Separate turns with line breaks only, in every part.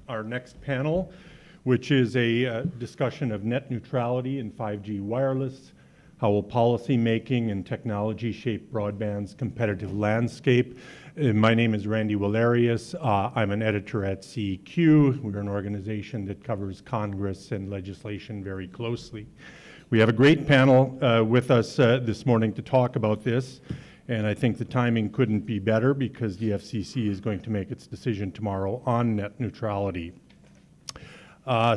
our next panel, which is a discussion of net neutrality and 5G wireless. How will policy making and technology shape broadband's competitive landscape? My name is Randy Walerius. I'm an editor at CEQ. We're an organization that covers Congress and legislation very closely. We have a great panel with us this morning to talk about this, and I think the timing couldn't be better because the FCC is going to make its decision tomorrow on net neutrality.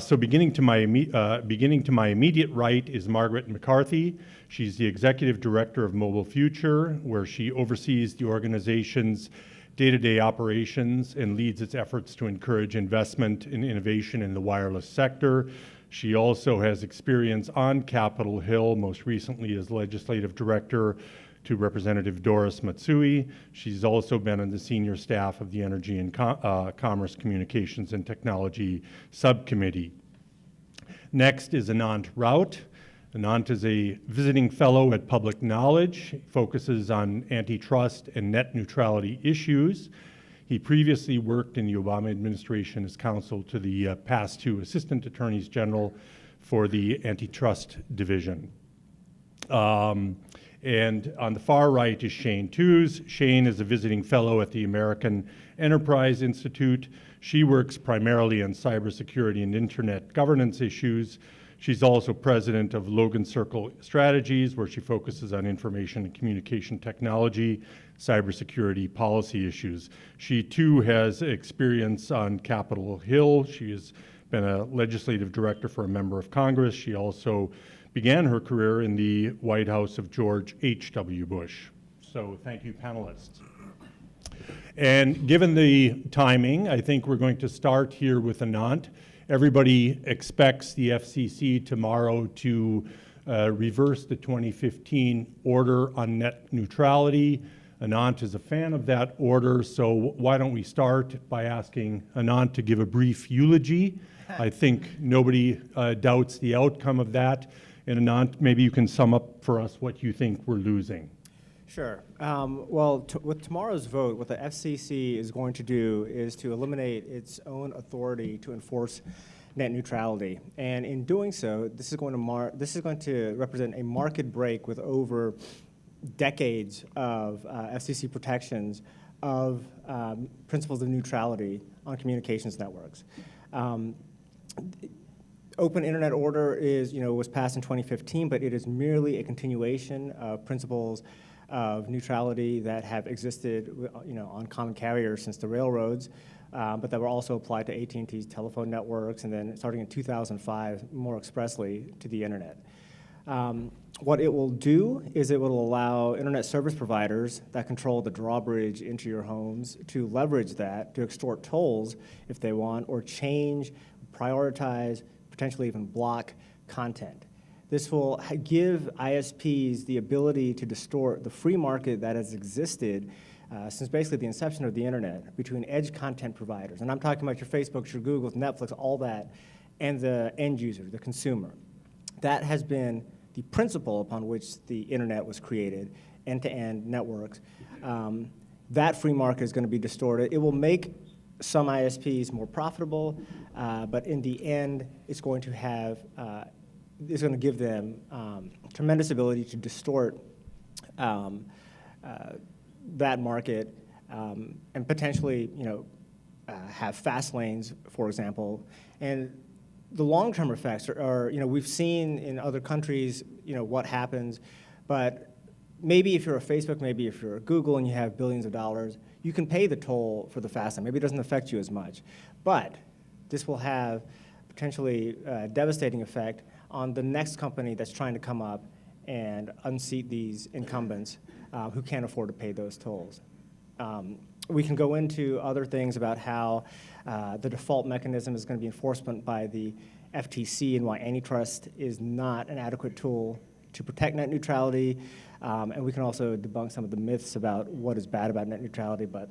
So beginning to my immediate right is Margaret McCarthy. She's the Executive Director of Mobile Future, where she oversees the organization's day-to-day operations and leads its efforts to encourage investment and innovation in the wireless sector. She also has experience on Capitol Hill, most recently as Legislative Director to Representative Doris Matsui. She's also been on the senior staff of the Energy and Commerce Communications and Technology Subcommittee. Next is Anant Raut. Anant is a visiting fellow at Public Knowledge, focuses on antitrust and net neutrality issues. He previously worked in the Obama administration as counsel to the past two Assistant Attorneys General for the Antitrust Division. And on the far right is Shane Tews. Shane is a visiting fellow at the American Enterprise Institute. She works primarily on cybersecurity and internet governance issues. She's also president of Logan Circle Strategies, where she focuses on information and communication technology, cybersecurity policy issues. She too has experience on Capitol Hill. She has been a legislative director for a member of Congress. She also began her career in the White House of George H.W. Bush. So thank you, panelists. And given the timing, I think we're going to start here with Anant. Everybody expects the FCC tomorrow to reverse the 2015 order on net neutrality. Anant is a fan of that order, so why don't we start by asking Anant to give a brief eulogy. I think nobody doubts the outcome of that. And Anant, maybe you can sum up for us what you think we're losing.
Sure. With tomorrow's vote, what the FCC is going to do is to eliminate its own authority to enforce net neutrality. And in doing so, this is going to represent a market break with over decades of FCC protections of principles of neutrality on communications networks. Open Internet Order was passed in 2015, but it is merely a continuation of principles of neutrality that have existed, on common carriers since the railroads, but that were also applied to AT&T's telephone networks, and then starting in 2005, more expressly to the internet. What it will do is it will allow internet service providers that control the drawbridge into your homes to leverage that to extort tolls if they want, or change, prioritize, potentially even block content. This will give ISPs the ability to distort the free market that has existed since basically the inception of the internet between edge content providers. And I'm talking about your Facebooks, your Googles, Netflix, all that, and the end user, the consumer. That has been the principle upon which the internet was created, end-to-end networks. That free market is going to be distorted. It will make some ISPs more profitable, but in the end, it's going to give them tremendous ability to distort that market and potentially, have fast lanes, for example. And the long-term effects are, we've seen in other countries, what happens, but maybe if you're a Facebook, maybe if you're a Google and you have billions of dollars, you can pay the toll for the fast lane. Maybe it doesn't affect you as much. But this will have potentially a devastating effect on the next company that's trying to come up and unseat these incumbents who can't afford to pay those tolls. We can go into other things about how the default mechanism is going to be enforcement by the FTC and why antitrust is not an adequate tool to protect net neutrality. And we can also debunk some of the myths about what is bad about net neutrality, but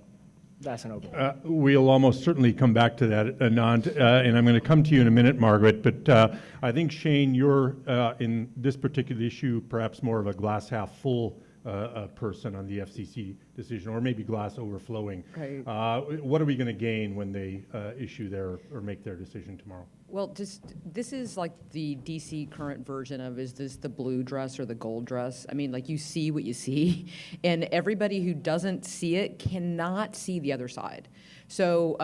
that's an open.
We'll almost certainly come back to that, Anant, and I'm going to come to you in a minute, Margaret, but I think, Shane, you're in this particular issue perhaps more of a glass half full a person on the FCC decision, or maybe glass overflowing.
Right.
What are we going to gain when they issue their or make their decision tomorrow?
Well, this is like the DC current version of, is this the blue dress or the gold dress? I mean, like, you see what you see, and everybody who doesn't see it cannot see the other side. So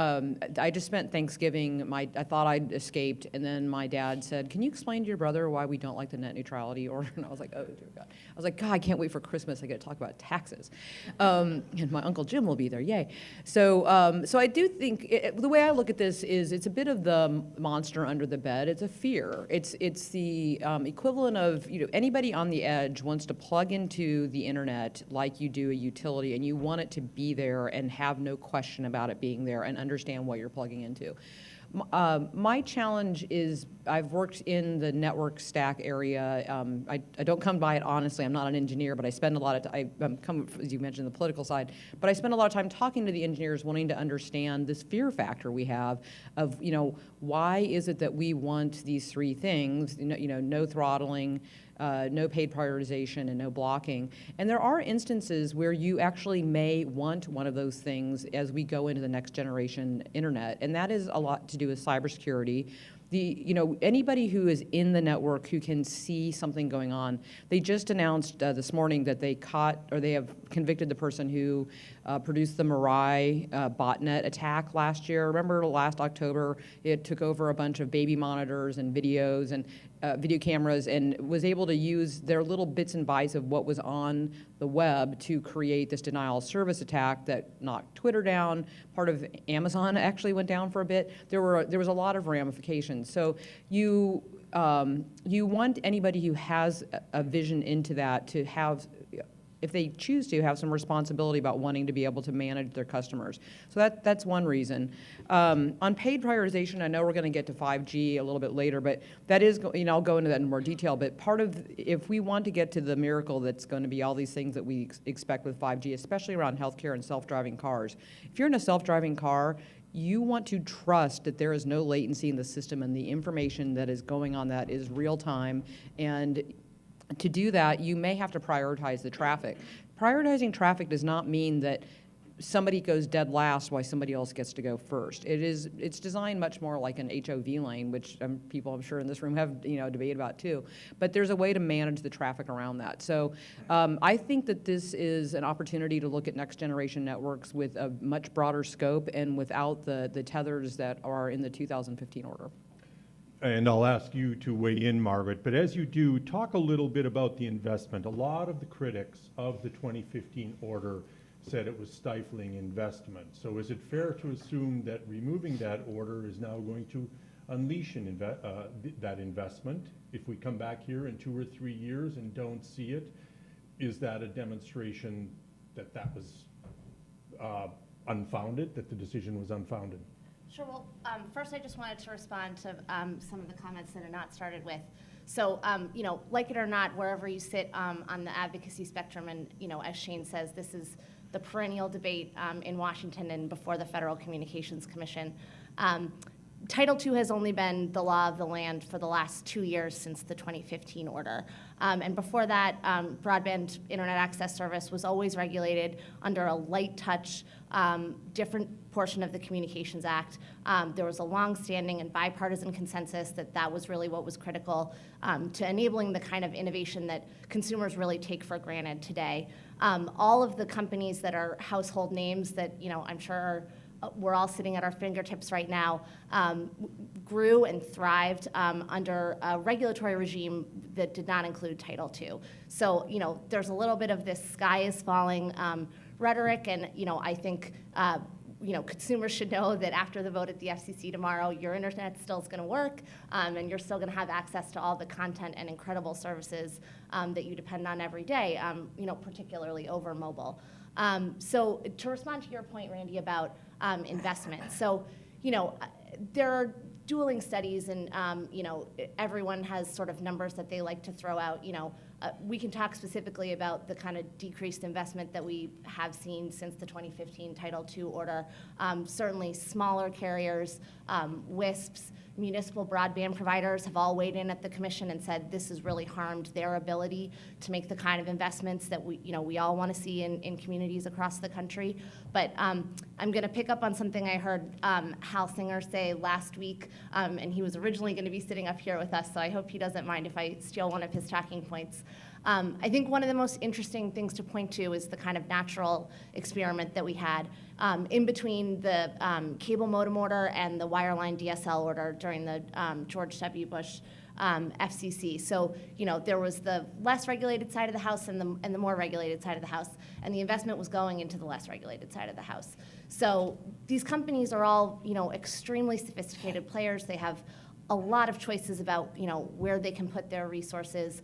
I just spent Thanksgiving, I thought I'd escaped, and then my dad said, "Can you explain to your brother why we don't like the net neutrality order?" And I was like, "Oh, dear God." I was like, "God, I can't wait for Christmas. I get to talk about taxes." And my Uncle Jim will be there, yay. So I do think, the way I look at this is, it's a bit of the monster under the bed. It's a fear. It's the equivalent of, anybody on the edge wants to plug into the internet like you do a utility, and you want it to be there and have no question about it being there and understand what you're plugging into. My challenge is, I've worked in the network stack area. I don't come by it honestly. I'm not an engineer, but I spend a lot of time, I come, as you mentioned, the political side, but I spend a lot of time talking to the engineers, wanting to understand this fear factor we have of, why is it that we want these three things, no throttling, no paid prioritization, and no blocking. And there are instances where you actually may want one of those things as we go into the next generation internet, and that is a lot to do with cybersecurity. Anybody who is in the network who can see something going on, they just announced this morning that they have convicted the person who produced the Mirai botnet attack last year. Remember last October, it took over a bunch of baby monitors and videos and video cameras, and was able to use their little bits and bytes of what was on the web to create this denial of service attack that knocked Twitter down. Part of Amazon actually went down for a bit. There was a lot of ramifications. So you want anybody who has a vision into that to have, if they choose to, have some responsibility about wanting to be able to manage their customers. So that's one reason. On paid prioritization, I know we're going to get to 5G a little bit later, but that is, I'll go into that in more detail, but part of, if we want to get to the miracle that's going to be all these things that we expect with 5G, especially around healthcare and self-driving cars, if you're in a self-driving car, you want to trust that there is no latency in the system, and the information that is going on that is real time. And to do that, you may have to prioritize the traffic. Prioritizing traffic does not mean that somebody goes dead last while somebody else gets to go first. It's designed much more like an HOV lane, which people I'm sure in this room have debate about too. But there's a way to manage the traffic around that. So I think that this is an opportunity to look at next generation networks with a much broader scope and without the tethers that are in the 2015 order.
And I'll ask you to weigh in, Margaret, but as you do, talk a little bit about the investment. A lot of the critics of the 2015 order said it was stifling investment. So is it fair to assume that removing that order is now going to unleash that investment? If we come back here in 2 or 3 years and don't see it, is that a demonstration that that was unfounded, that the decision was unfounded?
Sure. Well, first I just wanted to respond to some of the comments that Anat started with. So, like it or not, wherever you sit on the advocacy spectrum, and as Shane says, this is the perennial debate in Washington and before the Federal Communications Commission. Title II has only been the law of the land for the last 2 years since the 2015 order. And before that, broadband internet access service was always regulated under a light touch, different portion of the Communications Act. There was a long-standing and bipartisan consensus that that was really what was critical to enabling the kind of innovation that consumers really take for granted today. All of the companies that are household names that I'm sure we're all sitting at our fingertips right now, grew and thrived under a regulatory regime that did not include Title II. So, there's a little bit of this sky is falling rhetoric, and, I think, consumers should know that after the vote at the FCC tomorrow, your internet still is going to work, and you're still going to have access to all the content and incredible services that you depend on every day, particularly over mobile. So to respond to your point, Randy, about investment. So, there are dueling studies, and, everyone has sort of numbers that they like to throw out. We can talk specifically about the kind of decreased investment that we have seen since the 2015 Title II order. Certainly smaller carriers, WISPs, municipal broadband providers have all weighed in at the commission and said this has really harmed their ability to make the kind of investments that we all want to see in communities across the country. But I'm going to pick up on something I heard Hal Singer say last week, and he was originally going to be sitting up here with us, so I hope he doesn't mind if I steal one of his talking points. I think one of the most interesting things to point to is the kind of natural experiment that we had in between the cable modem order and the wireline DSL order during the George W. Bush FCC. So, there was the less regulated side of the house and the more regulated side of the house, and the investment was going into the less regulated side of the house. So these companies are all, extremely sophisticated players. They have a lot of choices about, where they can put their resources.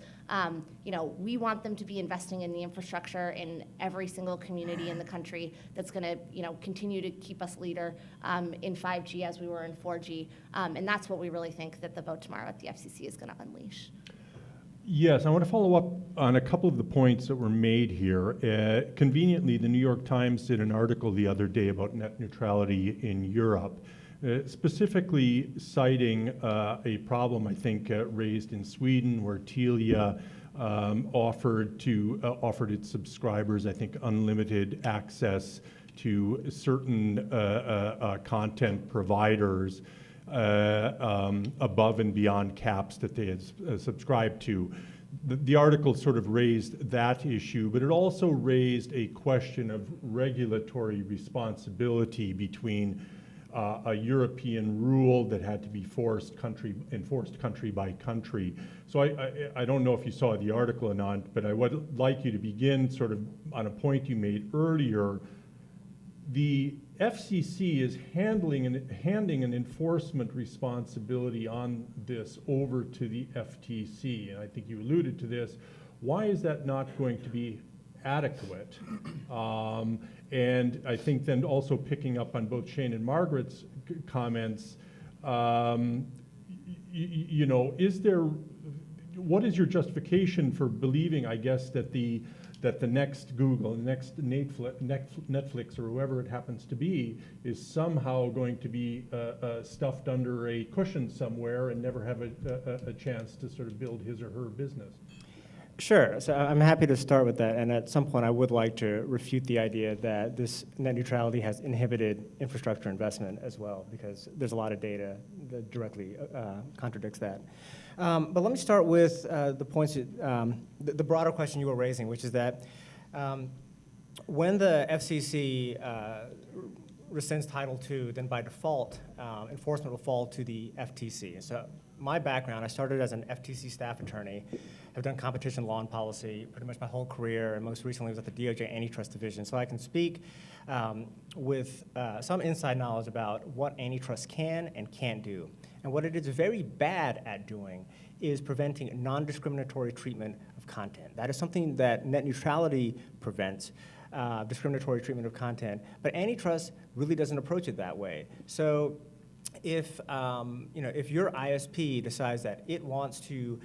We want them to be investing in the infrastructure in every single community in the country that's going to, continue to keep us leader in 5G as we were in 4G. And that's what we really think that the vote tomorrow at the FCC is going to unleash.
Yes, I want to follow up on a couple of the points that were made here. Conveniently, the New York Times did an article the other day about net neutrality in Europe. Specifically citing a problem, I think, raised in Sweden, where Telia offered its subscribers, I think, unlimited access to certain content providers above and beyond caps that they had subscribed to. The article sort of raised that issue, but it also raised a question of regulatory responsibility between a European rule that had to be enforced country by country. So I don't know if you saw the article or not, but I would like you to begin sort of on a point you made earlier. The FCC is handing an enforcement responsibility on this over to the FTC, and I think you alluded to this. Why is that not going to be adequate? And I think then also picking up on both Shane and Margaret's comments, what is your justification for believing, I guess, that the next Google, the next Netflix, or whoever it happens to be, is somehow going to be stuffed under a cushion somewhere and never have a chance to sort of build his or her business?
Sure. So I'm happy to start with that. And at some point, I would like to refute the idea that this net neutrality has inhibited infrastructure investment as well, because there's a lot of data that directly contradicts that. But let me start with the points, the broader question you were raising, which is that when the FCC rescinds Title II, then by default, enforcement will fall to the FTC. So my background, I started as an FTC staff attorney. I've done competition law and policy pretty much my whole career, and most recently was at the DOJ Antitrust Division. So I can speak with some inside knowledge about what antitrust can and can't do. And what it is very bad at doing is preventing non-discriminatory treatment of content. That is something that net neutrality prevents, discriminatory treatment of content, but antitrust really doesn't approach it that way. So if your ISP decides that it wants to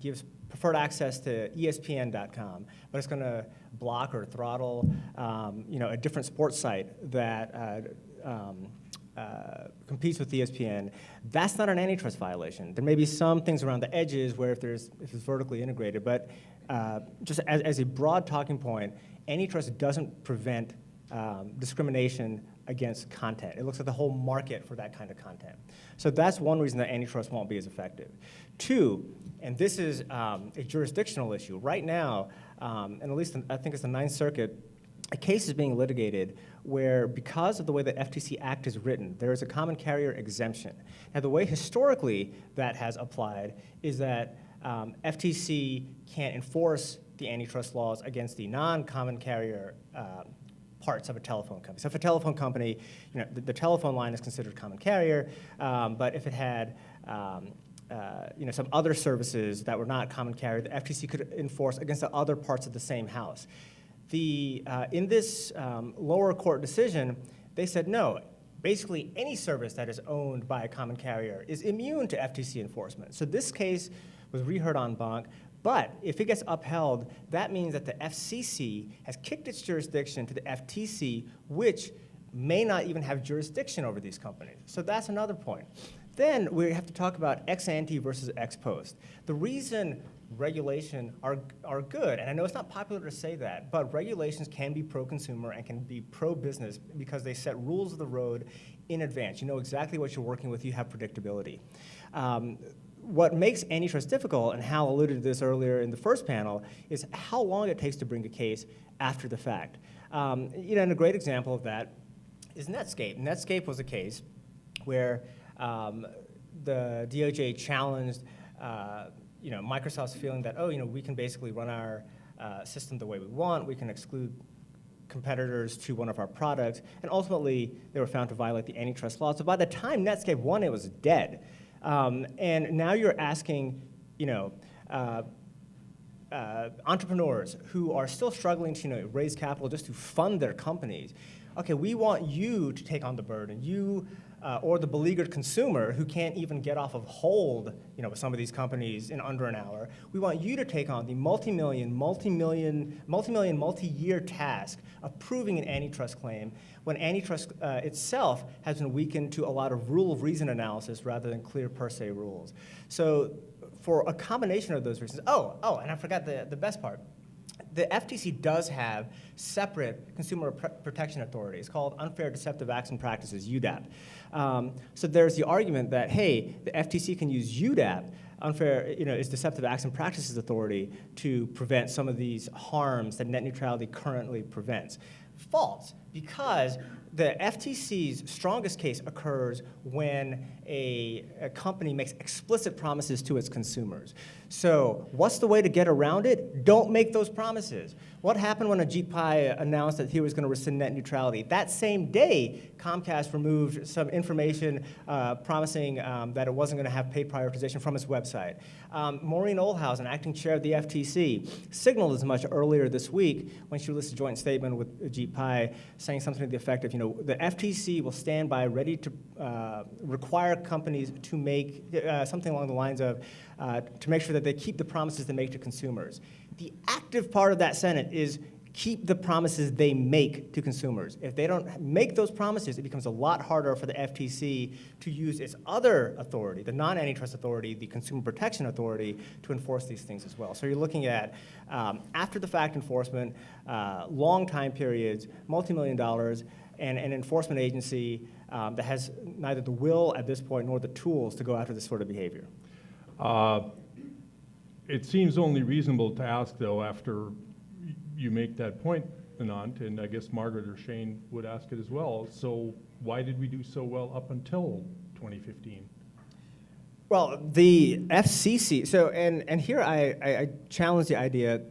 give preferred access to ESPN.com, but it's going to block or throttle a different sports site that competes with ESPN, that's not an antitrust violation. There may be some things around the edges where if it's vertically integrated, but just as a broad talking point, antitrust doesn't prevent discrimination against content. It looks at the whole market for that kind of content. So that's one reason that antitrust won't be as effective. Two, and this is a jurisdictional issue. Right now, and at least I think it's the Ninth Circuit, a case is being litigated where, because of the way the FTC Act is written, there is a common carrier exemption. Now, the way historically that has applied is that FTC can't enforce the antitrust laws against the non-common carrier parts of a telephone company. So if a telephone company, the telephone line is considered common carrier, but if it had some other services that were not common carrier, the FTC could enforce against the other parts of the same house. In this lower court decision, they said no. Basically, any service that is owned by a common carrier is immune to FTC enforcement. So this case was reheard en banc, but if it gets upheld, that means that the FCC has kicked its jurisdiction to the FTC, which may not even have jurisdiction over these companies. So that's another point. Then we have to talk about ex ante versus ex post. The reason regulation are good, and I know it's not popular to say that, but regulations can be pro-consumer and can be pro-business because they set rules of the road in advance. You know exactly what you're working with, you have predictability. What makes antitrust difficult, and Hal alluded to this earlier in the first panel, is how long it takes to bring a case after the fact. And a great example of that is Netscape. Netscape was a case where the DOJ challenged Microsoft's feeling that, we can basically run our system the way we want, we can exclude competitors to one of our products, and ultimately they were found to violate the antitrust law. So by the time Netscape won, it was dead. And now you're asking, entrepreneurs who are still struggling to raise capital just to fund their companies. Okay, we want you to take on the burden. You or the beleaguered consumer who can't even get off of hold, with some of these companies in under an hour. We want you to take on the multi-year task of proving an antitrust claim when antitrust itself has been weakened to a lot of rule of reason analysis rather than clear per se rules. So for a combination of those reasons, and I forgot the best part. The FTC does have separate consumer protection authorities called Unfair Deceptive Acts and Practices, UDAP. So there's the argument that, hey, the FTC can use UDAP, is Deceptive Acts and Practices Authority, to prevent some of these harms that net neutrality currently prevents. False, because the FTC's strongest case occurs when a company makes explicit promises to its consumers. So what's the way to get around it? Don't make those promises. What happened when Ajit Pai announced that he was going to rescind net neutrality? That same day, Comcast removed some information promising that it wasn't going to have paid prioritization from its website. Maureen Oldhausen, acting chair of the FTC, signaled as much earlier this week when she released a joint statement with Ajit Pai saying something to the effect of, the FTC will stand by ready to require companies to make something along the lines of to make sure that they keep the promises they make to consumers. The active part of that sentence is keep the promises they make to consumers. If they don't make those promises, it becomes a lot harder for the FTC to use its other authority, the non-antitrust authority, the Consumer Protection Authority, to enforce these things as well. So you're looking at after-the-fact enforcement, long time periods, multi-million dollars, and an enforcement agency that has neither the will at this point nor the tools to go after this sort of behavior.
It seems only reasonable to ask, though, after you make that point, Anant, and I guess Margaret or Shane would ask it as well. So why did we do so well up until 2015?
Well, the FCC, so, and here I challenge the idea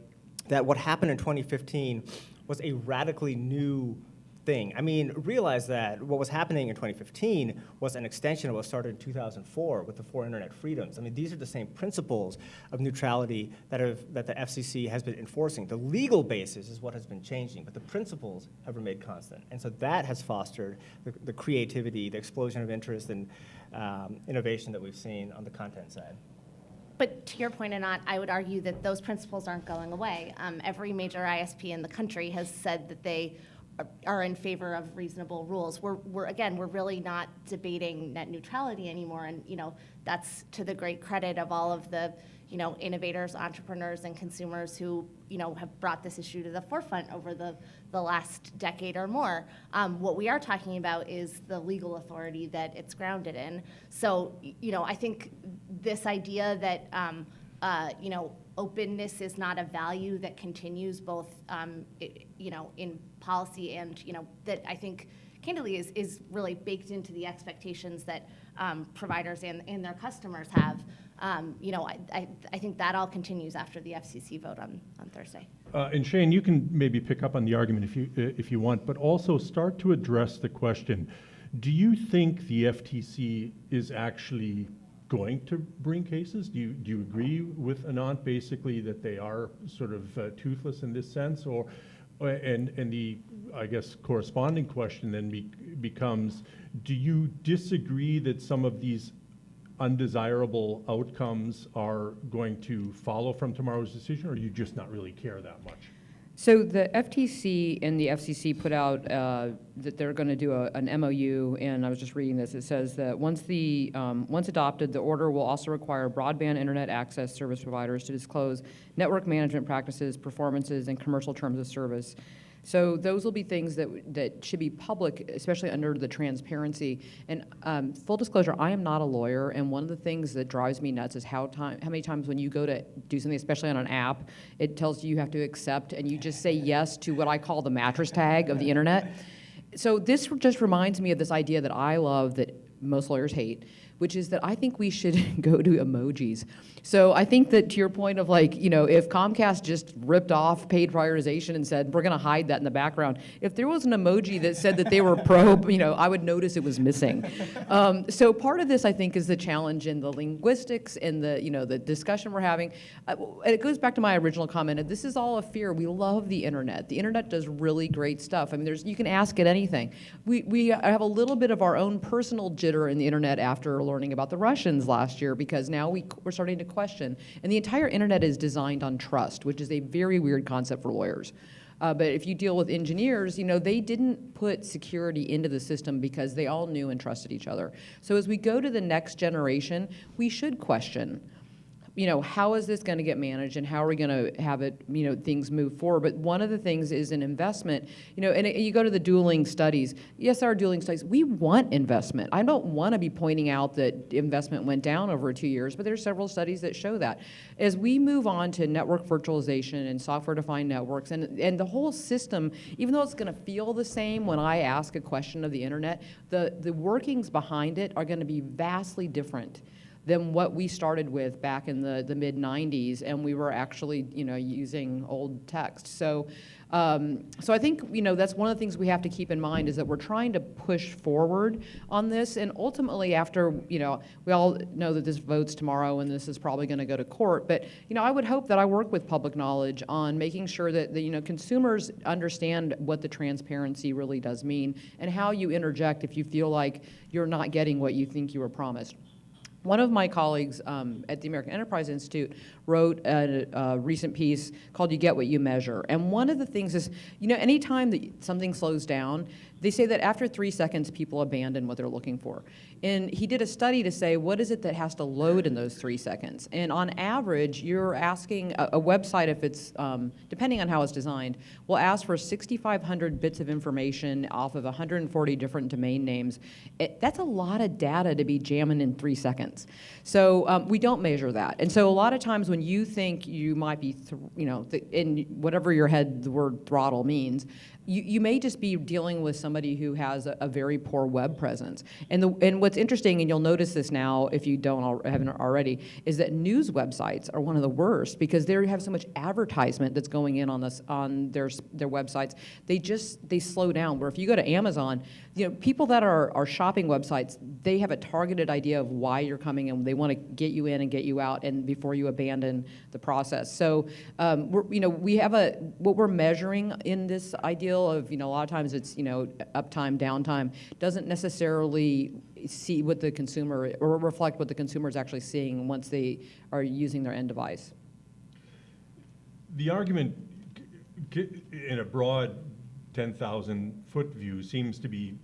that what happened in 2015 was a radically new thing. I mean, realize that what was happening in 2015 was an extension of what started in 2004 with the 4 Internet freedoms. I mean, these are the same principles of neutrality that the FCC has been enforcing. The legal basis is what has been changing, but the principles have remained constant. And so that has fostered the creativity, the explosion of interest and innovation that we've seen on the content side.
But to your point, Anant, I would argue that those principles aren't going away. Every major ISP in the country has said that they are in favor of reasonable rules. We're really not debating net neutrality anymore, and that's to the great credit of all of the innovators, entrepreneurs, and consumers who have brought this issue to the forefront over the last decade or more. What we are talking about is the legal authority that it's grounded in. So I think this idea that openness is not a value that continues both, in policy and, that I think, candidly, is really baked into the expectations that providers and their customers have. I think that all continues after the FCC vote on Thursday.
And Shane, you can maybe pick up on the argument if you want, but also start to address the question. Do you think the FTC is actually going to bring cases? Do you agree with Anant basically that they are sort of toothless in this sense, and the I guess corresponding question then becomes, do you disagree that some of these undesirable outcomes are going to follow from tomorrow's decision, or do you just not really care that much?
So the FTC and the FCC put out that they're going to do an MOU, and I was just reading this. It says that once adopted, the order will also require broadband internet access service providers to disclose network management practices, performances, and commercial terms of service. So those will be things that should be public, especially under the transparency. And full disclosure, I am not a lawyer, and one of the things that drives me nuts is how many times when you go to do something, especially on an app, it tells you have to accept, and you just say yes to what I call the mattress tag of the internet. So this just reminds me of this idea that I love that most lawyers hate, which is that I think we should go to emojis. So I think that to your point of like, if Comcast just ripped off paid prioritization and said, we're gonna hide that in the background, if there was an emoji that said that they were pro, I would notice it was missing. So part of this, I think, is the challenge in the linguistics and the discussion we're having. And it goes back to my original comment, and this is all a fear. We love the internet. The internet does really great stuff. I mean, you can ask it anything. We have a little bit of our own personal jitter in the internet after learning about the Russians last year, because now we're starting to question. And the entire internet is designed on trust, which is a very weird concept for lawyers. But if you deal with engineers, they didn't put security into the system because they all knew and trusted each other. So as we go to the next generation, we should question, how is this going to get managed, and how are we going to have it, things move forward? But one of the things is an investment, and you go to the dueling studies. Yes, there are dueling studies. We want investment. I don't want to be pointing out that investment went down over 2 years, but there's several studies that show that. As we move on to network virtualization and software-defined networks, and the whole system, even though it's going to feel the same when I ask a question of the internet, the workings behind it are going to be vastly different than what we started with back in the mid-90s, and we were actually, using old text. So I think, that's one of the things we have to keep in mind, is that we're trying to push forward on this, and ultimately after, we all know that this votes tomorrow and this is probably going to go to court, but, I would hope that I work with public knowledge on making sure that, consumers understand what the transparency really does mean, and how you interject if you feel like you're not getting what you think you were promised. One of my colleagues at the American Enterprise Institute wrote a recent piece called "You Get What You Measure." And one of the things is, anytime that something slows down, they say that after 3 seconds, people abandon what they're looking for. And he did a study to say, what is it that has to load in those 3 seconds? And on average, you're asking a website, if it's, depending on how it's designed, will ask for 6,500 bits of information off of 140 different domain names. That's a lot of data to be jamming in 3 seconds. So we don't measure that. And so a lot of times when you think you might be, in whatever your head the word throttle means, you may just be dealing with somebody who has a very poor web presence. And what's interesting, and you'll notice this now if you haven't already, is that news websites are one of the worst, because they have so much advertisement that's going in on their websites. They slow down. Where if you go to Amazon, people that are shopping websites, they have a targeted idea of why you're coming, and they want to get you in and get you out, and before you abandon the process. So we have what we're measuring in this ideal of, a lot of times it's, uptime, downtime, doesn't necessarily see what the consumer, or reflect what the consumer is actually seeing once they are using their end device.
The argument in a broad 10,000-foot view seems to be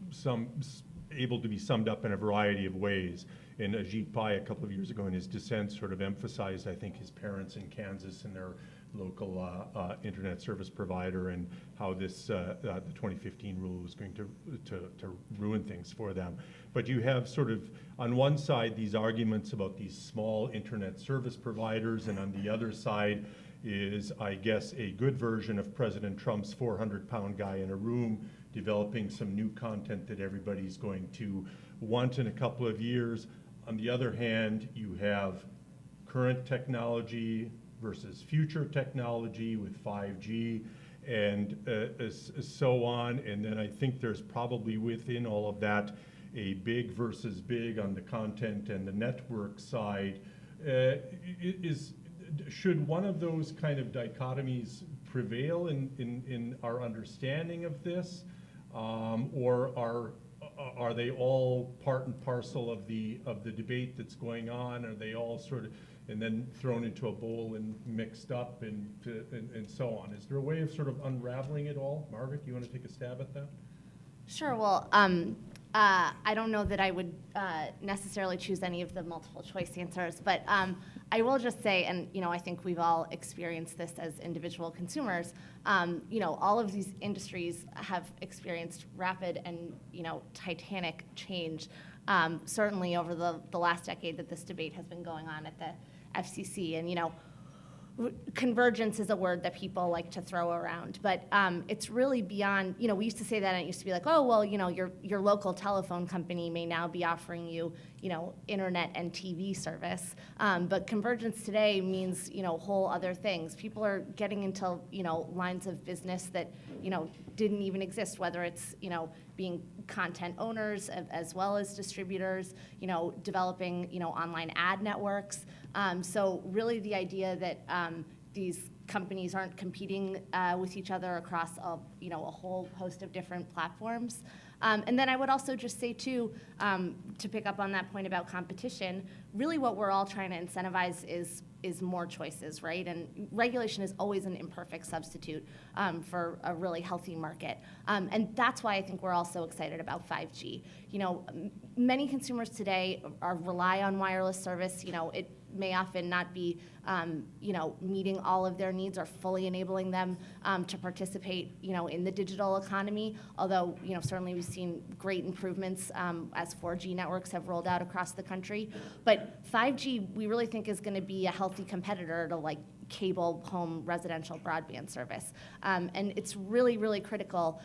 able to be summed up in a variety of ways. And Ajit Pai, a couple of years ago in his dissent, sort of emphasized, I think, his parents in Kansas and their local internet service provider, and how this the 2015 rule was going to ruin things for them. But you have sort of, on one side, these arguments about these small internet service providers, and on the other side is, I guess, a good version of President Trump's 400-pound guy in a room developing some new content that everybody's going to want in a couple of years. On the other hand, you have current technology versus future technology with 5G and so on. And then I think there's probably within all of that a big versus big on the content and the network side. Should one of those kind of dichotomies prevail in our understanding of this, or are they all part and parcel of the debate that's going on? Are they all sort of and then thrown into a bowl and mixed up and so on. Is there a way of sort of unraveling it all? Margaret, do you want to take a stab at that?
Sure. Well, I don't know that I would necessarily choose any of the multiple choice answers, but I will just say, and I think we've all experienced this as individual consumers. All of these industries have experienced rapid and titanic change. Certainly over the last decade that this debate has been going on at the FCC, and convergence is a word that people like to throw around, but it's really beyond, we used to say that, and it used to be like, oh, well, your local telephone company may now be offering you, internet and TV service. But convergence today means, whole other things. People are getting into, lines of business that, didn't even exist, whether it's, being content owners as well as distributors, developing, online ad networks. So really the idea that these companies aren't competing with each other across a whole host of different platforms. And then I would also just say too, to pick up on that point about competition, really what we're all trying to incentivize is more choices, right? And regulation is always an imperfect substitute for a really healthy market. And that's why I think we're all so excited about 5G. Many consumers today rely on wireless service. It may often not be, meeting all of their needs or fully enabling them to participate, in the digital economy. Although, certainly we've seen great improvements as 4G networks have rolled out across the country. But 5G, we really think is going to be a healthy competitor to like cable home residential broadband service. And it's really, really critical.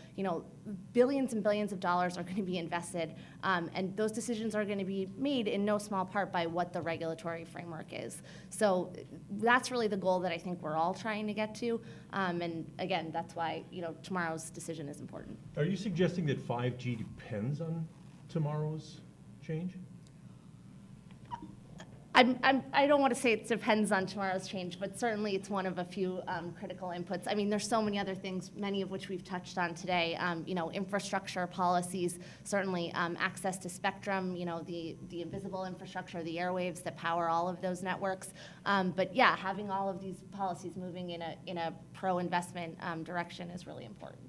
Billions and billions of dollars are going to be invested, and those decisions are going to be made in no small part by what the regulatory framework is. So that's really the goal that I think we're all trying to get to. And again, that's why tomorrow's decision is important.
Are you suggesting that 5G depends on tomorrow's change?
I don't want to say it depends on tomorrow's change, but certainly it's one of a few critical inputs. I mean, there's so many other things, many of which we've touched on today. Infrastructure policies, certainly access to spectrum, the invisible infrastructure, the airwaves that power all of those networks. But yeah, having all of these policies moving in a pro-investment direction is really important.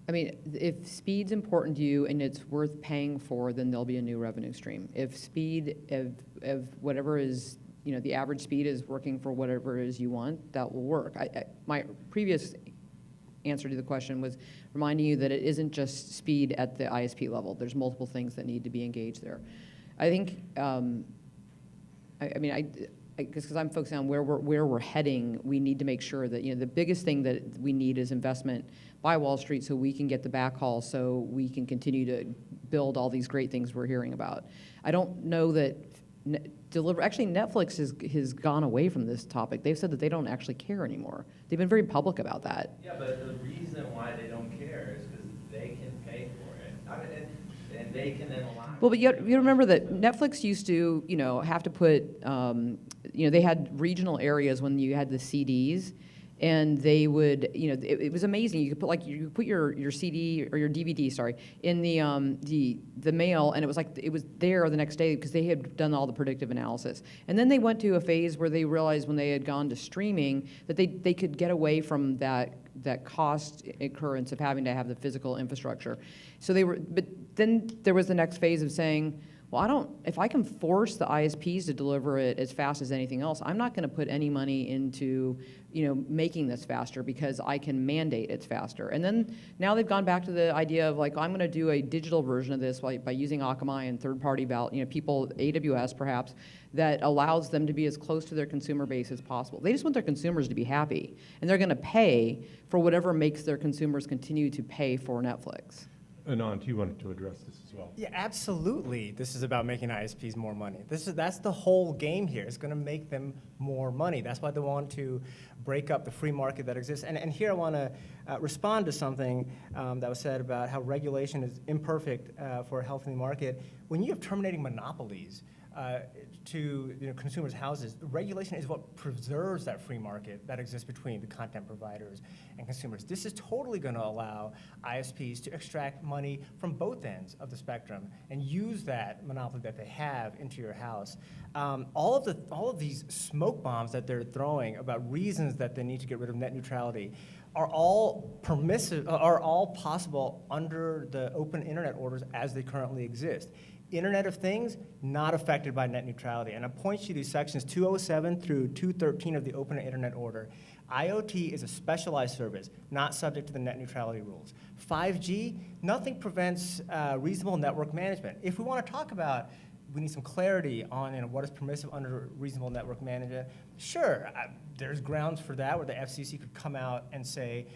I mean, if speed's important to you and it's worth paying for, then there'll be a new revenue stream. If speed, if whatever is, the average speed is working for whatever it is you want, that will work. My previous answer to the question was reminding you that it isn't just speed at the ISP level. There's multiple things that need to be engaged there. I think, because I'm focusing on where we're heading, we need to make sure that, the biggest thing that we need is investment by Wall Street so we can get the backhaul so we can continue to build all these great things we're hearing about. I don't know that actually Netflix has gone away from this topic. They've said that they don't actually care anymore. They've been very public about that.
Yeah, but the reason why they don't care is because they can pay for it. And they can then allow.
Well, but you remember that Netflix used to, have to put, they had regional areas when you had the CDs, and they would, it was amazing. You could put your CD or your DVD, sorry, in the mail, and it was there the next day because they had done all the predictive analysis. And then they went to a phase where they realized when they had gone to streaming that they could get away from that cost occurrence of having to have the physical infrastructure. So but then there was the next phase of saying, well, if I can force the ISPs to deliver it as fast as anything else, I'm not going to put any money into, making this faster because I can mandate it's faster. And then now they've gone back to the idea of I'm going to do a digital version of this by using Akamai and third-party people, AWS perhaps, that allows them to be as close to their consumer base as possible. They just want their consumers to be happy, and they're going to pay for whatever makes their consumers continue to pay for Netflix.
Anant, you wanted to address this as well.
Yeah, absolutely. This is about making ISPs more money. That's the whole game here. It's going to make them more money. That's why they want to break up the free market that exists. And here I want to respond to something that was said about how regulation is imperfect for a healthy market. When you have terminating monopolies, to consumers' houses. Regulation is what preserves that free market that exists between the content providers and consumers. This is totally going to allow ISPs to extract money from both ends of the spectrum and use that monopoly that they have into your house. All of these smoke bombs that they're throwing about reasons that they need to get rid of net neutrality are all permissive, are all possible under the open internet orders as they currently exist. Internet of Things, not affected by net neutrality. And I point you to sections 207 through 213 of the Open Internet Order. IoT is a specialized service, not subject to the net neutrality rules. 5G, nothing prevents reasonable network management. If we want to talk about, we need some clarity on what is permissive under reasonable network management, sure, there's grounds for that where the FCC could come out and say,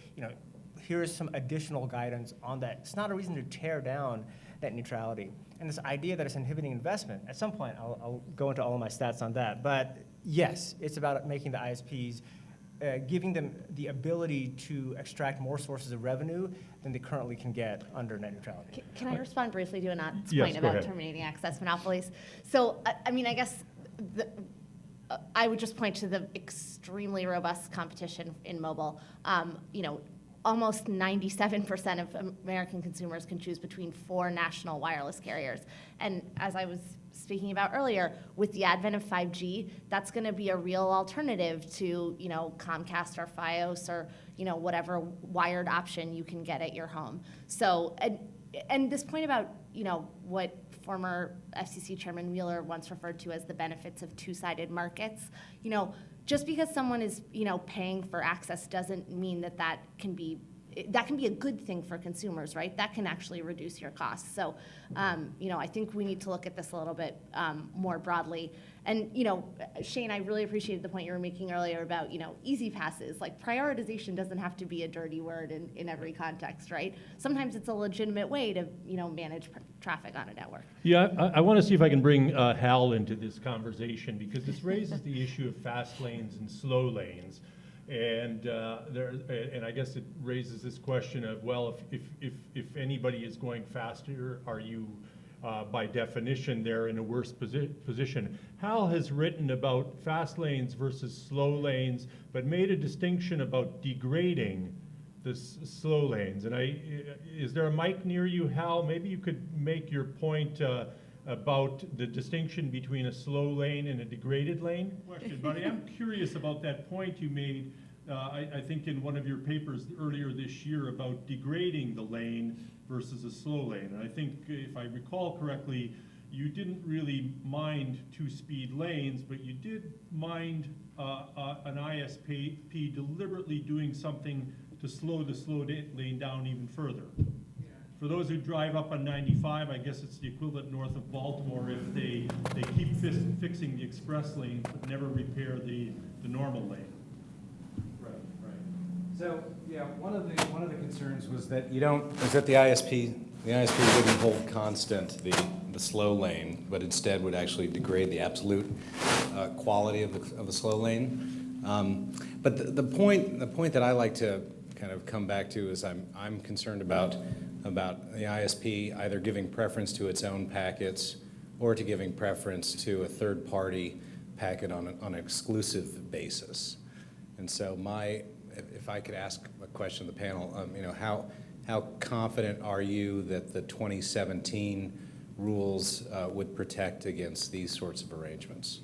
here's some additional guidance on that. It's not a reason to tear down net neutrality. And this idea that it's inhibiting investment, at some point I'll go into all of my stats on that, but yes, it's about making the ISPs, giving them the ability to extract more sources of revenue than they currently can get under net neutrality.
Can I respond briefly to Anat's
Yes,
point
go
about
ahead.
terminating access monopolies? So, I mean, I guess I would just point to the extremely robust competition in mobile. Almost 97% of American consumers can choose between 4 national wireless carriers. And as I was speaking about earlier, with the advent of 5G, that's going to be a real alternative to, Comcast or Fios or, whatever wired option you can get at your home. So, and this point about, what former FCC Chairman Wheeler once referred to as the benefits of two-sided markets, just because someone is, paying for access doesn't mean that can be a good thing for consumers, right? That can actually reduce your costs. So, I think we need to look at this a little bit more broadly. And, Shane, I really appreciated the point you were making earlier about, easy passes. Like, prioritization doesn't have to be a dirty word in every context, right? Sometimes it's a legitimate way to, manage traffic on a network.
Yeah, I want to see if I can bring Hal into this conversation, because this raises the issue of fast lanes and slow lanes. And I guess it raises this question of, well, if anybody is going faster, are you, by definition, they're in a worse position? Hal has written about fast lanes versus slow lanes, but made a distinction about degrading the slow lanes. And is there a mic near you, Hal? Maybe you could make your point about the distinction between a slow lane and a degraded lane. Question, but I am curious about that point you made, I think in one of your papers earlier this year, about degrading the lane versus a slow lane. And I think, if I recall correctly, you didn't really mind two-speed lanes, but you did mind an ISP deliberately doing something to slow the lane down even further. For those who drive up on 95, I guess it's the equivalent north of Baltimore if they keep fixing the express lane but never repair the normal lane.
Right. So yeah, one of the concerns was that the ISP wouldn't hold constant the slow lane, but instead would actually degrade the absolute quality of the slow lane. But the point that I like to kind of come back to is I'm concerned about the ISP either giving preference to its own packets or to giving preference to a third-party packet on an exclusive basis. And so if I could ask a question of the panel, how confident are you that the 2017 rules would protect against these sorts of arrangements?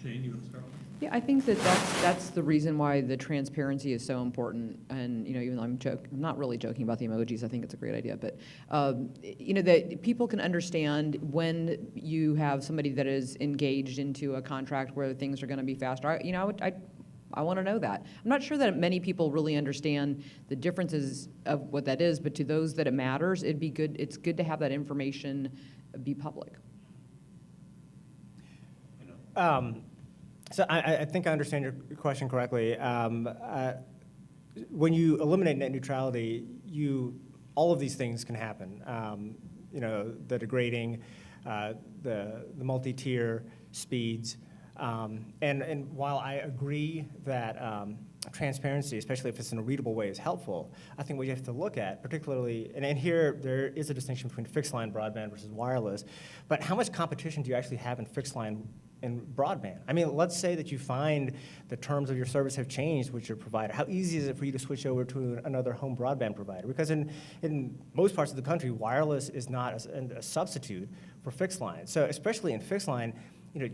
Shane, you want to start?
Yeah, I think that's the reason why the transparency is so important. And even though I'm not really joking about the emojis, I think it's a great idea. But that people can understand when you have somebody that is engaged into a contract where things are going to be faster. I want to know that. I'm not sure that many people really understand the differences of what that is, but to those that it matters, it'd be good. It's good to have that information be public.
So I think I understand your question correctly. When you eliminate net neutrality, all of these things can happen. The degrading, the multi-tier speeds, and while I agree that transparency, especially if it's in a readable way, is helpful, I think what you have to look at, particularly, and here there is a distinction between fixed line broadband versus wireless, but how much competition do you actually have in fixed line and broadband? I mean, let's say that you find the terms of your service have changed with your provider. How easy is it for you to switch over to another home broadband provider? Because in most parts of the country, wireless is not a substitute for fixed line. So especially in fixed line, you know,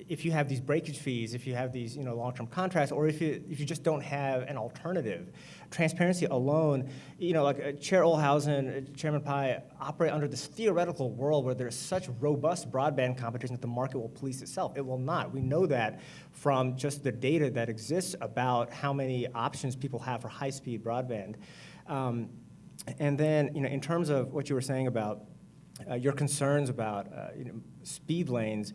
if you have these breakage fees, if you have these long-term contracts, or if you just don't have an alternative, transparency alone, like Chair Olhausen, Chairman Pai operate under this theoretical world where there's such robust broadband competition that the market will police itself. It will not. We know that from just the data that exists about how many options people have for high-speed broadband. And then, in terms of what you were saying about your concerns about speed lanes,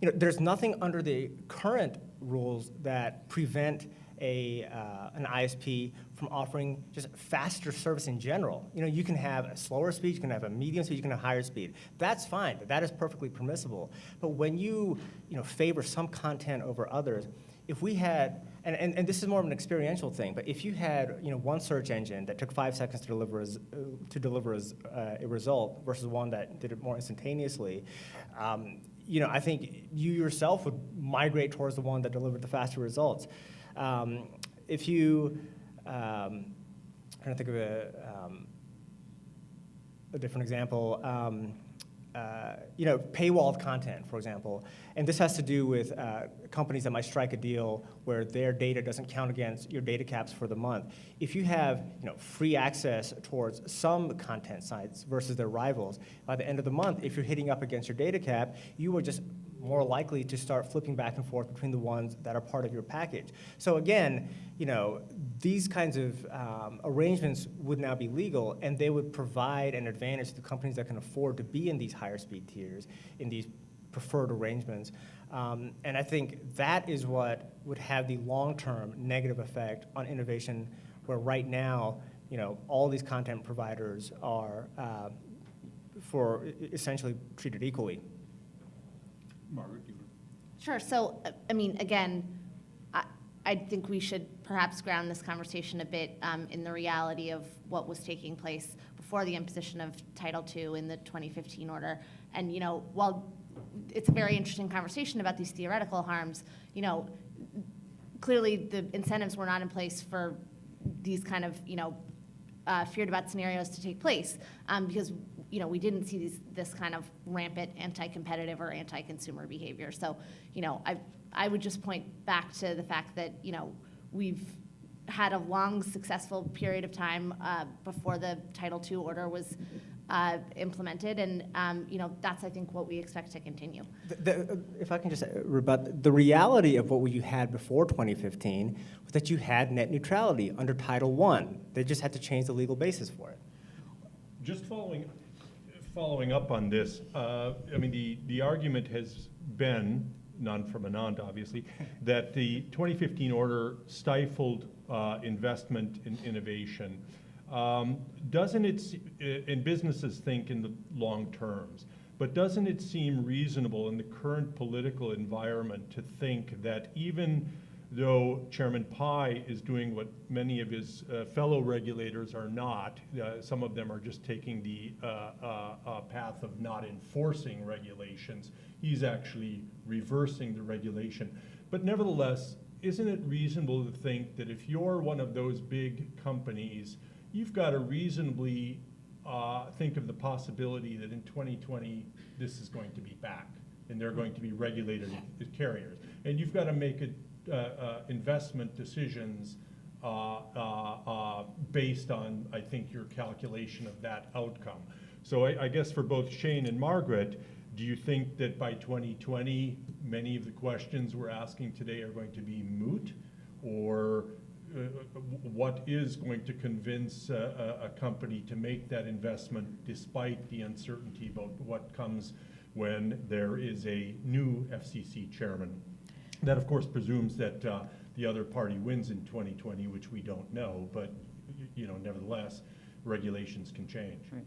there's nothing under the current rules that prevent an ISP from offering just faster service in general. You can have a slower speed, you can have a medium speed, you can have higher speed. That's fine. That is perfectly permissible. But when you favor some content over others, if we had, and this is more of an experiential thing, but if you had one search engine that took 5 seconds to deliver a result versus one that did it more instantaneously, I think you yourself would migrate towards the one that delivered the faster results. If you, I'm trying to think of a different example, paywalled content, for example, and this has to do with companies that might strike a deal where their data doesn't count against your data caps for the month. If you have free access towards some content sites versus their rivals, by the end of the month, if you're hitting up against your data cap, you are just more likely to start flipping back and forth between the ones that are part of your package. So again, these kinds of arrangements would now be legal, and they would provide an advantage to companies that can afford to be in these higher speed tiers, in these preferred arrangements. And I think that is what would have the long-term negative effect on innovation, where right now, all these content providers are for essentially treated equally.
Margaret, you
Sure. So, I mean, again, I think we should perhaps ground this conversation a bit in the reality of what was taking place before the imposition of Title II in the 2015 order. And, while it's a very interesting conversation about these theoretical harms, clearly the incentives were not in place for these kind of, feared about scenarios to take place because we didn't see this kind of rampant anti-competitive or anti-consumer behavior. So, I would just point back to the fact that, we've had a long, successful period of time before the Title II order was implemented, and, that's, I think, what we expect to continue.
If I can just rebut, the reality of what you had before 2015 was that you had net neutrality under Title I. They just had to change the legal basis for it.
Just following up on this, I mean, the argument has been, none from Anand, obviously, that the 2015 order stifled investment in innovation. Doesn't it, and businesses think in the long terms, but doesn't it seem reasonable in the current political environment to think that even though Chairman Pai is doing what many of his fellow regulators are not, some of them are just taking the path of not enforcing regulations, he's actually reversing the regulation. But nevertheless, isn't it reasonable to think that if you're one of those big companies, you've got to reasonably think of the possibility that in 2020, this is going to be back, and they're going to be regulated carriers. And you've got to make investment decisions based on, I think, your calculation of that outcome. So I guess for both Shane and Margaret, do you think that by 2020, many of the questions we're asking today are going to be moot? Or what is going to convince a company to make that investment despite the uncertainty about what comes when there is a new FCC chairman? That, of course, presumes that the other party wins in 2020, which we don't know, but nevertheless, regulations can change.
Right.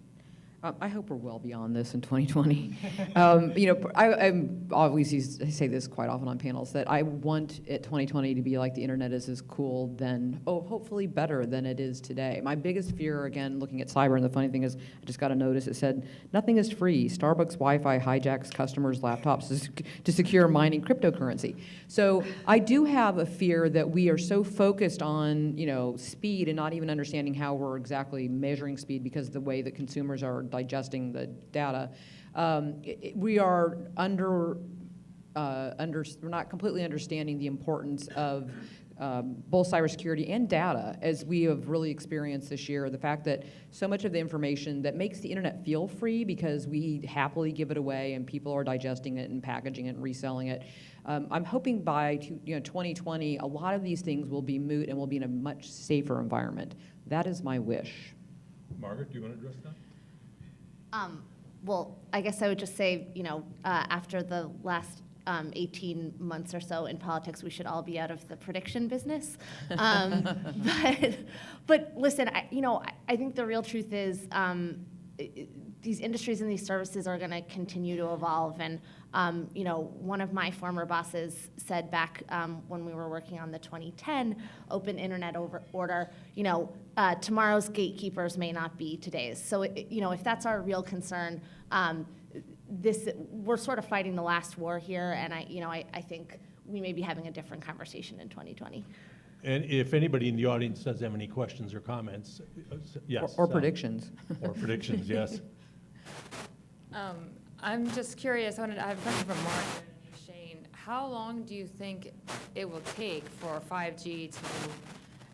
I hope we're well beyond this in 2020. I'm always I say this quite often on panels, that I want 2020 to be like the internet is as cool then, hopefully better than it is today. My biggest fear, again, looking at cyber, and the funny thing is, I just got a notice, it said, nothing is free. Starbucks Wi-Fi hijacks customers' laptops to secure mining cryptocurrency. So I do have a fear that we are so focused on, speed and not even understanding how we're exactly measuring speed because of the way that consumers are digesting the data. We are we're not completely understanding the importance of both cybersecurity and data, as we have really experienced this year. The fact that so much of the information that makes the internet feel free because we happily give it away and people are digesting it and packaging it and reselling it. I'm hoping by 2020, a lot of these things will be moot and we'll be in a much safer environment. That is my wish.
Margaret, do you want to address that?
Well, I guess I would just say, after the last 18 months or so in politics, we should all be out of the prediction business. But listen, I think the real truth is these industries and these services are going to continue to evolve. And, one of my former bosses said back when we were working on the 2010 Open Internet Order, tomorrow's gatekeepers may not be today's. So, if that's our real concern, we're sort of fighting the last war here, and I think we may be having a different conversation in 2020.
And if anybody in the audience does have any questions or comments, yes.
Or predictions.
Or predictions, yes.
I'm just curious, I have a question from Mark and Shane. How long do you think it will take for 5G to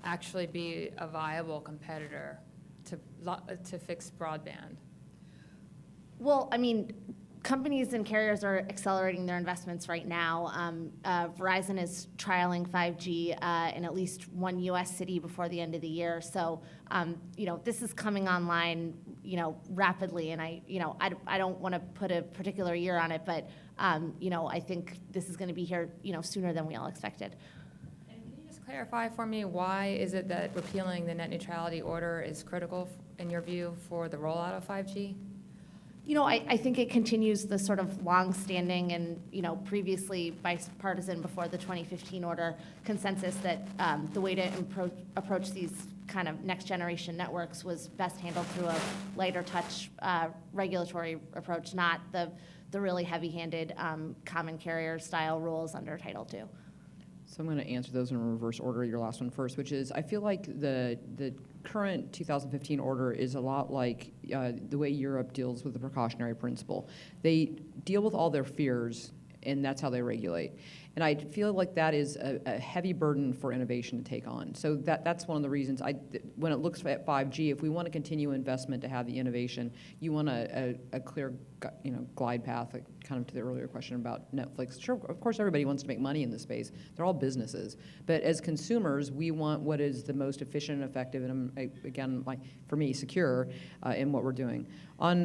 actually be a viable competitor to fixed broadband?
Well, companies and carriers are accelerating their investments right now. Verizon is trialing 5G in at least one U.S. city before the end of the year. So, this is coming online, rapidly. And I don't want to put a particular year on it, but, I think this is going to be here, sooner than we all expected.
And can you just clarify for me, why is it that repealing the net neutrality order is critical, in your view, for the rollout of 5G?
I think it continues the sort of long-standing and, previously bipartisan before the 2015 order consensus that the way to approach these kind of next-generation networks was best handled through a lighter touch regulatory approach, not the really heavy-handed common carrier-style rules under Title II.
So I'm going to answer those in reverse order, your last one first, which is I feel like the current 2015 order is a lot like the way Europe deals with the precautionary principle. They deal with all their fears, and that's how they regulate. And I feel like that is a heavy burden for innovation to take on. So that's one of the reasons when it looks at 5G, if we want to continue investment to have the innovation, you want a clear glide path, like kind of to the earlier question about Netflix. Sure, of course everybody wants to make money in this space. They're all businesses. But as consumers, we want what is the most efficient and effective, and again, for me, secure in what we're doing. On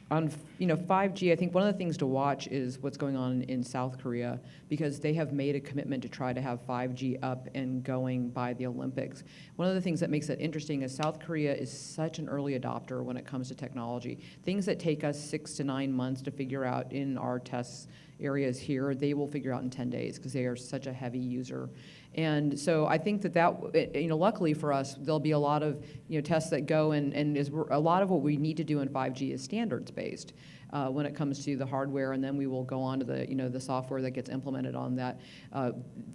5G, I think one of the things to watch is what's going on in South Korea, because they have made a commitment to try to have 5G up and going by the Olympics. One of the things that makes it interesting is South Korea is such an early adopter when it comes to technology. Things that take us 6 to 9 months to figure out in our test areas here, they will figure out in 10 days because they are such a heavy user. And so I think that luckily for us, there'll be a lot of tests that go and a lot of what we need to do in 5G is standards based when it comes to the hardware, and then we will go on to the software that gets implemented on that.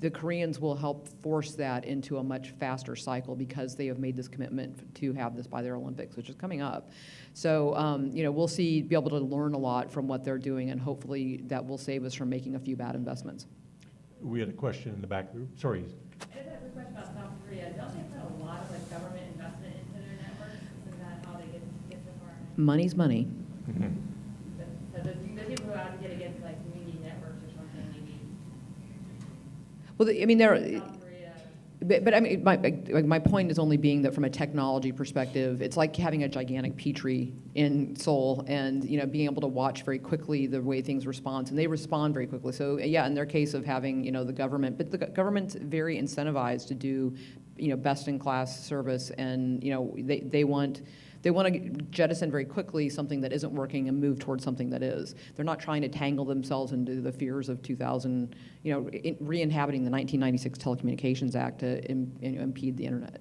The Koreans will help force that into a much faster cycle because they have made this commitment to have this by their Olympics, which is coming up. So we'll be able to learn a lot from what they're doing, and hopefully that will save us from making a few bad investments.
We had a question in the back group. Sorry.
I just have a question about South Korea. Don't they put a lot of government investment into their networks? Isn't that how they get so far?
Money's money.
Mm-hmm.
So the people who advocate against community networks or something, maybe
Well,
South Korea.
But I mean, my point is only being that from a technology perspective, it's like having a gigantic Petri in Seoul and being able to watch very quickly the way things respond, and they respond very quickly. So yeah, in their case of having the government, but the government's very incentivized to do best in class service, and they want They want to jettison very quickly something that isn't working and move towards something that is. They're not trying to tangle themselves into the fears of 2000, re-inhabiting the 1996 Telecommunications Act to impede the internet.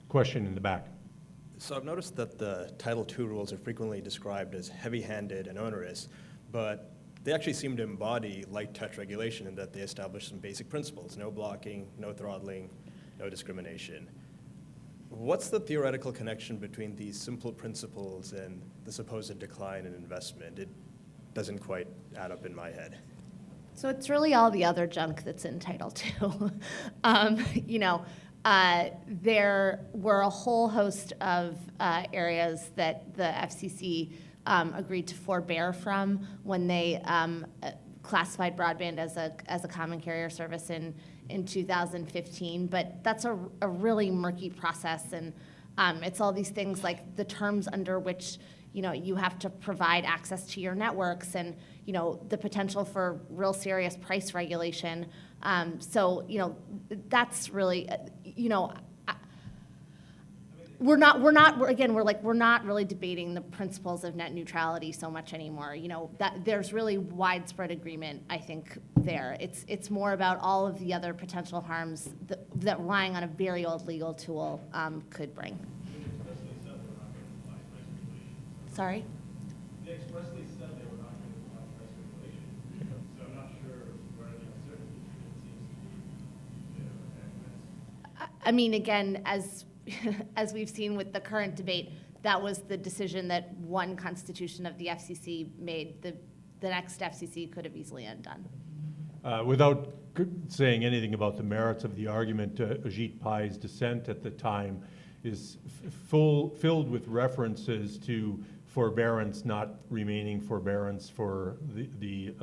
Question in the back.
So I've noticed that the Title II rules are frequently described as heavy-handed and onerous, but they actually seem to embody light touch regulation in that they establish some basic principles: no blocking, no throttling, no discrimination. What's the theoretical connection between these simple principles and the supposed decline in investment? It doesn't quite add up in my head.
So it's really all the other junk that's in Title II. There were a whole host of areas that the FCC agreed to forbear from when they classified broadband as a common carrier service in 2015. But that's a really murky process, and it's all these things like the terms under which you have to provide access to your networks, and the potential for real serious price regulation. That's really we're not really debating the principles of net neutrality so much anymore. That there's really widespread agreement, I think, there. It's more about all of the other potential harms that relying on a very old legal tool could bring. Sorry?
They expressly said they were not going to apply price regulation, so I'm not sure where the uncertainty seems to be,
I mean, again, as we've seen with the current debate, that was the decision that one constitution of the FCC made. The next FCC could have easily undone.
Without saying anything about the merits of the argument, Ajit Pai's dissent at the time is filled with references to forbearance not remaining forbearance for the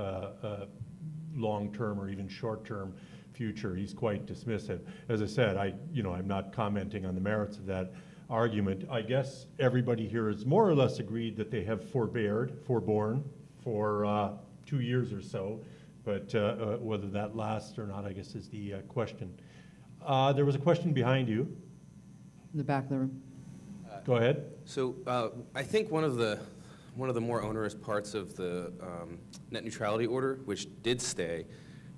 long-term or even short-term future. He's quite dismissive. As I said, I'm not commenting on the merits of that argument. I guess everybody here is more or less agreed that they have forborne for 2 years or so, but whether that lasts or not, I guess, is the question. There was a question behind you.
In the back of the room.
Go ahead.
So I think one of the more onerous parts of the net neutrality order, which did stay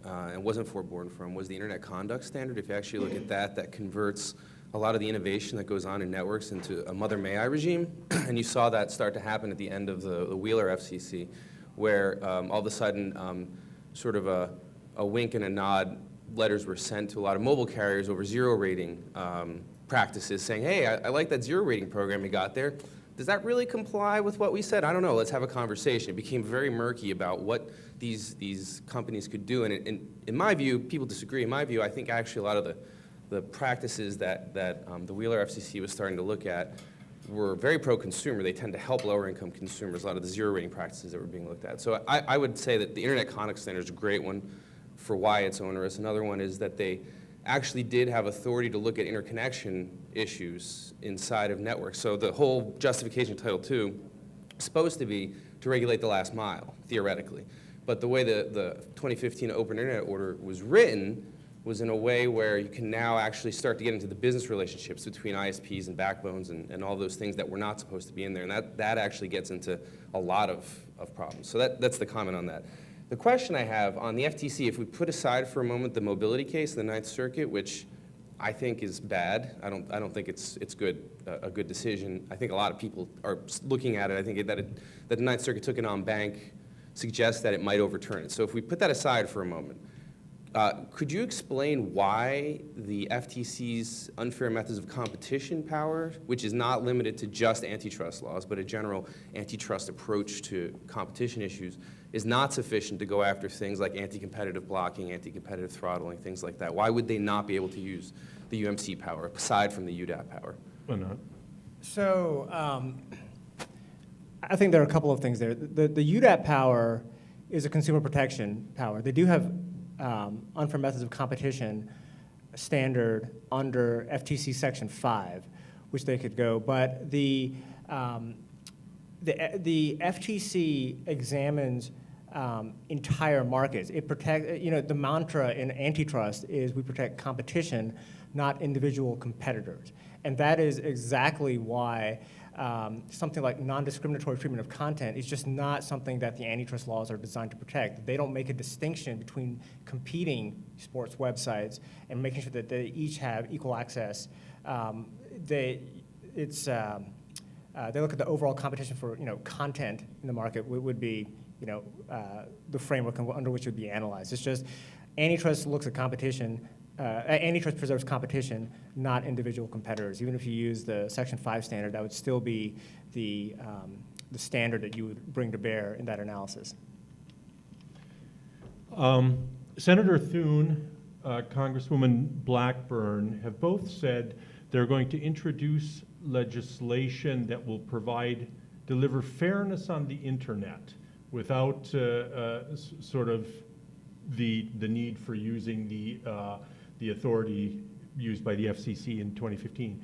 and wasn't forborne from, was the Internet Conduct Standard. If you actually look at that converts a lot of the innovation that goes on in networks into a mother may I regime. And you saw that start to happen at the end of the Wheeler FCC, where all of a sudden sort of a wink and a nod letters were sent to a lot of mobile carriers over zero rating practices, saying, hey, I like that zero rating program you got there. Does that really comply with what we said? I don't know. Let's have a conversation. It became very murky about what these companies could do. And in my view, people disagree. In my view, I think actually a lot of the practices that the Wheeler FCC was starting to look at were very pro-consumer. They tend to help lower-income consumers, a lot of the zero rating practices that were being looked at. So I would say that the Internet Conduct Standard is a great one for why it's onerous. Another one is that they actually did have authority to look at interconnection issues inside of networks. So the whole justification of Title II is supposed to be to regulate the last mile, theoretically. But the way the 2015 Open Internet Order was written was in a way where you can now actually start to get into the business relationships between ISPs and backbones and all those things that were not supposed to be in there. And that actually gets into a lot of problems. So that's the comment on that. The question I have on the FTC, if we put aside for a moment the mobility case in the Ninth Circuit, which I think is bad, I don't think it's good, a good decision. I think a lot of people are looking at it. I think that the Ninth Circuit took it en banc, suggests that it might overturn it. So if we put that aside for a moment, could you explain why the FTC's unfair methods of competition power, which is not limited to just antitrust laws, but a general antitrust approach to competition issues, is not sufficient to go after things like anti-competitive blocking, anti-competitive throttling, things like that? Why would they not be able to use the UMC power, aside from the UDAP power?
Why not?
So I think there are a couple of things there. The UDAP power is a consumer protection power. They do have unfair methods of competition standard under FTC Section 5, which they could go. But the FTC examines entire markets. It protects, the mantra in antitrust is we protect competition, not individual competitors. And that is exactly why something like non-discriminatory treatment of content is just not something that the antitrust laws are designed to protect. They don't make a distinction between competing sports websites and making sure that they each have equal access. They look at the overall competition for content in the market would be the framework under which it would be analyzed. It's just antitrust looks at competition. Antitrust preserves competition, not individual competitors. Even if you use the Section 5 standard, that would still be the standard that you would bring to bear in that analysis.
Senator Thune, Congresswoman Blackburn have both said they're going to introduce legislation that will deliver fairness on the internet without sort of the need for using the authority used by the FCC in 2015.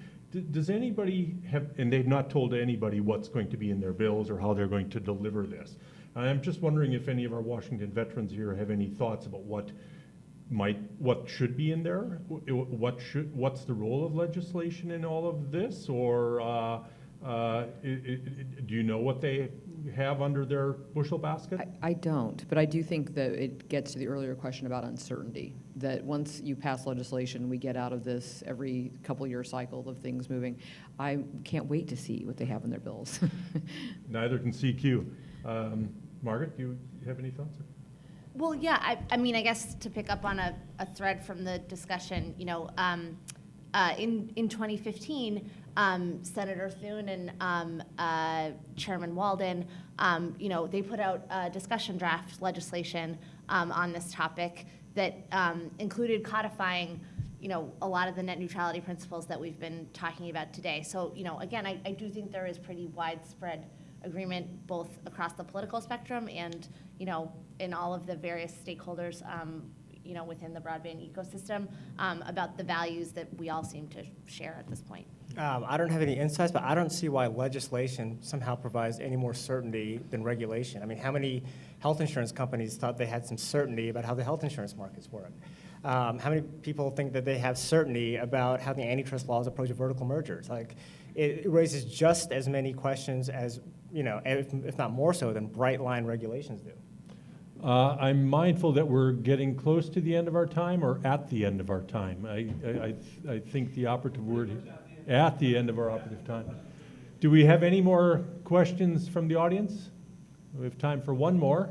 Does anybody have, and they've not told anybody what's going to be in their bills or how they're going to deliver this. I'm just wondering if any of our Washington veterans here have any thoughts about what should be in there? What's the role of legislation in all of this? Or do you know what they have under their bushel basket?
I don't, but I do think that it gets to the earlier question about uncertainty, that once you pass legislation, we get out of this every couple-year cycle of things moving. I can't wait to see what they have in their bills.
Neither can CQ. Margaret, do you have any thoughts?
Well, yeah, I mean, I guess to pick up on a thread from the discussion, in 2015, Senator Thune and Chairman Walden, they put out discussion draft legislation on this topic that included codifying, a lot of the net neutrality principles that we've been talking about today. So, again, I do think there is pretty widespread agreement both across the political spectrum and, in all of the various stakeholders, within the broadband ecosystem about the values that we all seem to share at this point.
I don't have any insights, but I don't see why legislation somehow provides any more certainty than regulation. I mean, how many health insurance companies thought they had some certainty about how the health insurance markets work? How many people think that they have certainty about how the antitrust laws approach vertical mergers? Like, it raises just as many questions as, if not more so than bright line regulations do.
I'm mindful that we're getting close to the end of our time or at the end of our time. I think the operative word is at the end of our operative time. Do we have any more questions from the audience? We have time for one more.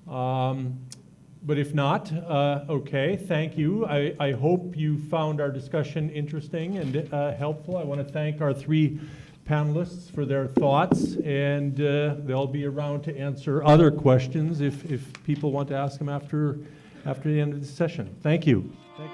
But if not, okay, thank you. I hope you found our discussion interesting and helpful. I want to thank our three panelists for their thoughts, and they'll be around to answer other questions if people want to ask them after the end of the session. Thank you. Thank you.